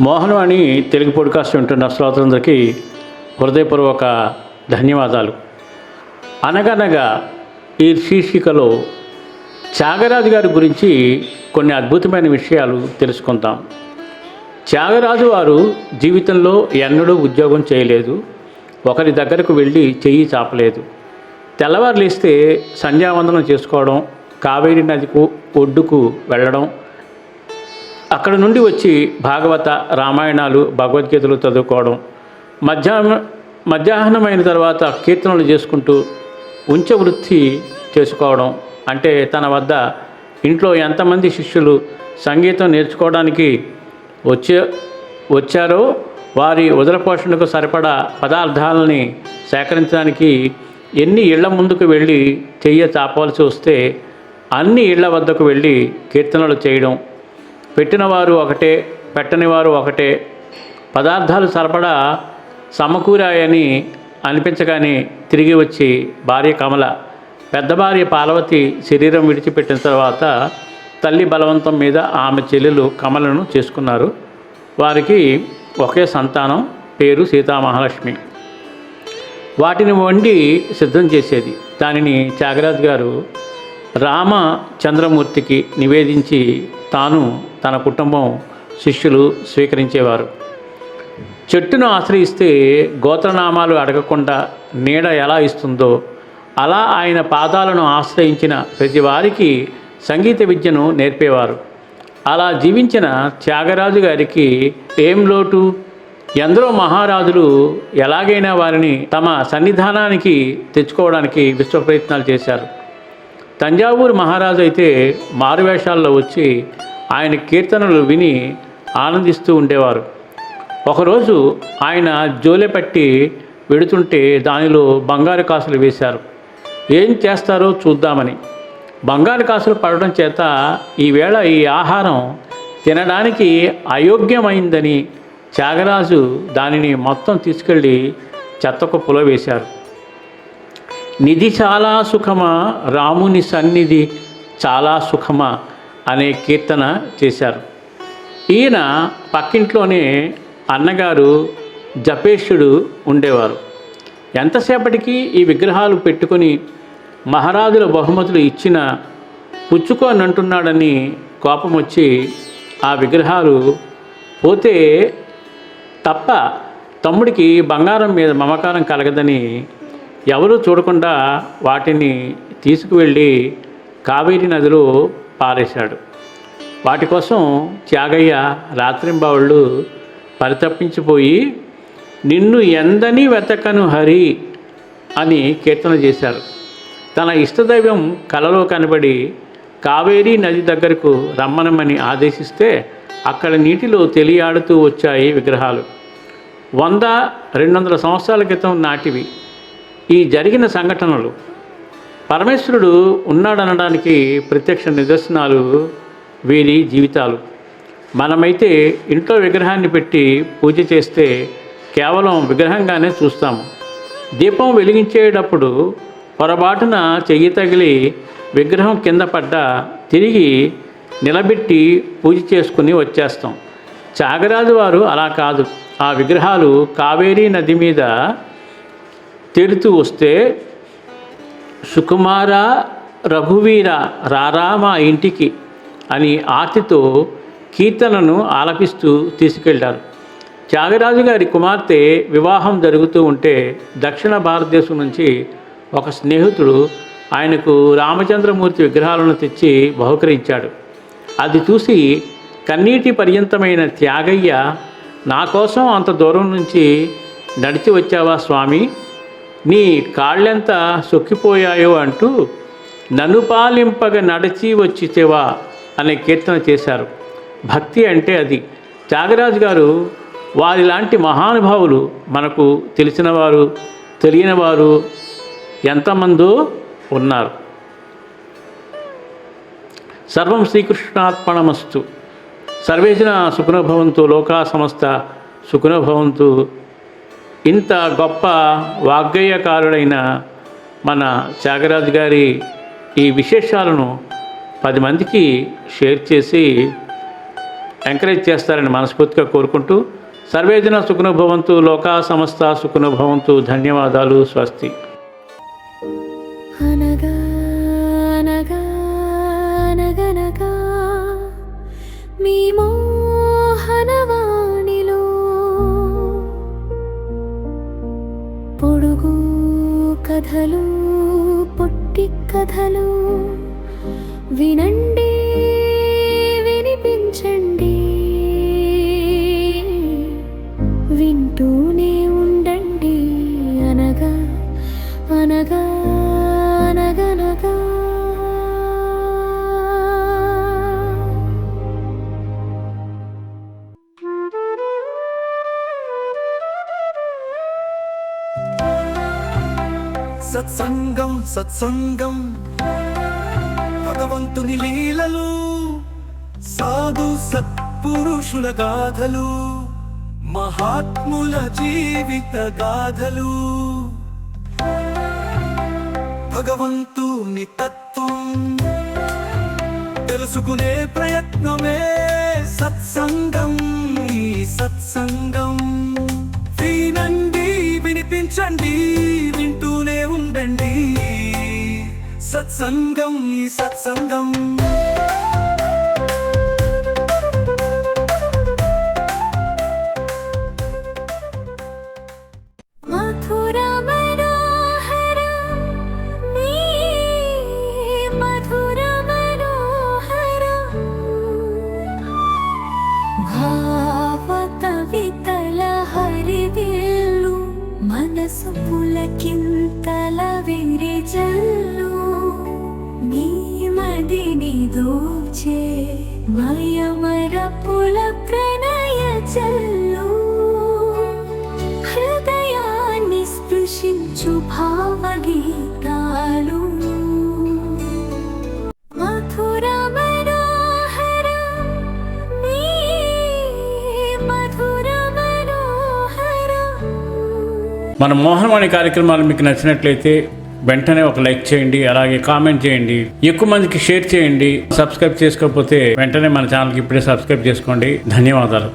Mohanavani Telugu podcast వింటున్న శ్రోతలందరికీ హృదయపూర్వక ధన్యవాదాలు. అనగనగా ఈ శీర్షికలో త్యాగరాజు గారి గురించి కొన్ని అద్భుతమైన విషయాలు తెలుసుకుందాం. త్యాగరాజు వారు జీవితంలో ఎన్నడూ ఉద్యోగం చేయలేదు, ఒకరి దగ్గరకు వెళ్ళి చెయ్యి చాపలేదు. తెల్లవారు లేస్తే సంధ్యావందనం చేసుకోవడం, కావేరీ నదికి ఒడ్డుకు వెళ్ళడం, అక్కడ నుండి వచ్చి భాగవత రామాయణాలు భగవద్గీతలు చదువుకోవడం, మధ్యాహ్నమైన తర్వాత కీర్తనలు చేసుకుంటూ ఉంచవృత్తి చేసుకోవడం. అంటే తన వద్ద ఇంట్లో ఎంతమంది శిష్యులు సంగీతం నేర్చుకోవడానికి వచ్చారో వారి ఉదరపోషణకు సరిపడా పదార్థాలని సేకరించడానికి ఎన్ని ఇళ్ల ముందుకు వెళ్ళి చెయ్య చాపవలసి వస్తే అన్ని ఇళ్ల వద్దకు వెళ్ళి కీర్తనలు చేయడం, పెట్టినవారు ఒకటే పెట్టనివారు ఒకటే, పదార్థాలు సరపడా సమకూరాయని అనిపించగానే తిరిగి వచ్చి భార్య కమల, పెద్ద భార్య పార్వతి శరీరం విడిచిపెట్టిన తర్వాత తల్లి బలవంతం మీద ఆమె చెల్లెలు కమలను చేసుకున్నారు. వారికి ఒకే సంతానం, పేరు సీతామహాలక్ష్మి. వాటిని వండి సిద్ధం చేసేది. దానిని త్యాగరాజు గారు రామచంద్రమూర్తికి నివేదించి తాను తన కుటుంబం శిష్యులు స్వీకరించేవారు. చెట్టును ఆశ్రయిస్తే గోత్రనామాలు అడగకుండా నీడ ఎలా ఇస్తుందో అలా ఆయన పాదాలను ఆశ్రయించిన ప్రతి వారికి సంగీత విద్యను నేర్పేవారు. అలా జీవించిన త్యాగరాజు గారికి ఏం లోటు? ఎందరో మహారాజులు ఎలాగైనా వారిని తమ సన్నిధానానికి తెచ్చుకోవడానికి విశ్వ ప్రయత్నాలు చేశారు. తంజావూరు మహారాజు అయితే మారువేషాల్లో వచ్చి ఆయన కీర్తనలు విని ఆనందిస్తూ ఉండేవారు. ఒకరోజు ఆయన జోలెపట్టి వెడుతుంటే దానిలో బంగారు కాసులు వేశారు. ఏం చేస్తారో చూద్దామని. బంగారు కాసులు పడడం చేత ఈవేళ ఈ ఆహారం తినడానికి అయోగ్యమైందని త్యాగరాజు దానిని మొత్తం తీసుకెళ్ళి చెత్తకుప్పలో వేశారు. నిధి చాలా సుఖమా, రాముని సన్నిధి చాలా సుఖమా అనే కీర్తన చేశారు. ఈయన పక్కింట్లోనే అన్నగారు జపేశుడు ఉండేవారు. ఎంతసేపటికి ఈ విగ్రహాలు పెట్టుకొని మహారాజుల బహుమతులు ఇచ్చిన పుచ్చుకోనంటున్నాడని కోపం వచ్చి ఆ విగ్రహాలు పోతే తప్ప తమ్ముడికి బంగారం మీద మమకారం కలగదని ఎవరూ చూడకుండా వాటిని తీసుకువెళ్ళి కావేరీ నదిలో పారేశాడు. వాటి కోసం త్యాగయ్య రాత్రింబవళ్ళు పరితపించిపోయి నిన్ను ఎందని వెతకను హరి అని కీర్తన చేశారు. తన ఇష్టదైవం కలలో కనబడి కావేరీ నది దగ్గరకు రమ్మనమని ఆదేశిస్తే అక్కడ నీటిలో తెలియాడుతూ వచ్చాయి విగ్రహాలు. 100-200 సంవత్సరాల క్రితం నాటివి ఈ జరిగిన సంఘటనలు. పరమేశ్వరుడు ఉన్నాడనడానికి ప్రత్యక్ష నిదర్శనాలు వీరి జీవితాలు. మనమైతే ఇంట్లో విగ్రహాన్ని పెట్టి పూజ చేస్తే కేవలం విగ్రహంగానే చూస్తాము. దీపం వెలిగించేటప్పుడు పొరపాటున చెయ్యి తగిలి విగ్రహం కింద పడ్డా తిరిగి నిలబెట్టి పూజ చేసుకుని వచ్చేస్తాం. త్యాగరాజు వారు అలా కాదు. ఆ విగ్రహాలు కావేరీ నది మీద తేలుతూ వస్తే సుకుమార రఘువీర రారా మా ఇంటికి అని ఆర్తితో కీర్తనను ఆలపిస్తూ తీసుకెళ్లారు. త్యాగరాజు గారి కుమార్తె వివాహం జరుగుతూ ఉంటే దక్షిణ భారతదేశం నుంచి ఒక స్నేహితుడు ఆయనకు రామచంద్రమూర్తి విగ్రహాలను తెచ్చి బహుకరించాడు. అది చూసి కన్నీటి పర్యంతమైన త్యాగయ్య, నా కోసం అంత దూరం నుంచి నడిచి వచ్చావా స్వామి, నీ కాళ్ళెంత సొక్కిపోయాయో అంటూ నన్ను పాలింపగ నడిచి వచ్చితేవా అనే కీర్తన చేశారు. భక్తి అంటే అది. త్యాగరాజు గారు వారిలాంటి మహానుభావులు మనకు తెలిసినవారు తెలియనివారు ఎంతమందో ఉన్నారు. సర్వం శ్రీకృష్ణార్పణమస్తు. సర్వేజన సుఖినో భవంతు, లోకా సమస్త సుఖినో భవంతు. ఇంత గొప్ప వాగ్గేయకారుడైన మన త్యాగరాజు గారి ఈ విశేషాలను 10 మందికి షేర్ చేసి ఎంకరేజ్ చేస్తారని మనస్ఫూర్తిగా కోరుకుంటూ సర్వే జన సుఖినో భవంతు, లోకా సమస్త సుఖినో భవంతు. ధన్యవాదాలు. స్వస్తి. అనగా అనగా అనగనగా మీ మోహనవాణిలో పొడుగు కథలు, పొట్టి కథలు వినండి, వినిపించండి, వింటూనే ఉండండి. అనగా అనగా అనగనగా. సత్సంగం సత్సంగం భగవంతుని లీలలు, సాధు సత్పురుషుల గాథలు, మహాత్ముల జీవిత గాథలు, భగవంతుని తత్వం తెలుసుకునే ప్రయత్నమే సత్సంగం. ఈ సత్సంగం వినండి, వినిపించండి, వింటూనే ఉండండి. సత్సంగం, ఈ సత్సంగం. మనసు పులకింతల విరిజల్లు, నీ మదిని దోచే మయమరపుల ప్రణయ జల్లు, హృదయాన్ని స్పృశించు భావగీతాలు. మధుర మనోహర నీ మధుర మనోహర. మన మోహనవాణి కార్యక్రమాలు మీకు నచ్చినట్లయితే వెంటనే ఒక లైక్ చేయండి, అలాగే కామెంట్ చేయండి, ఎక్కువ మందికి షేర్ చేయండి. సబ్స్క్రైబ్ చేసుకోకపోతే వెంటనే మన ఛానల్కి ఇప్పుడే సబ్స్క్రైబ్ చేసుకోండి. ధన్యవాదాలు.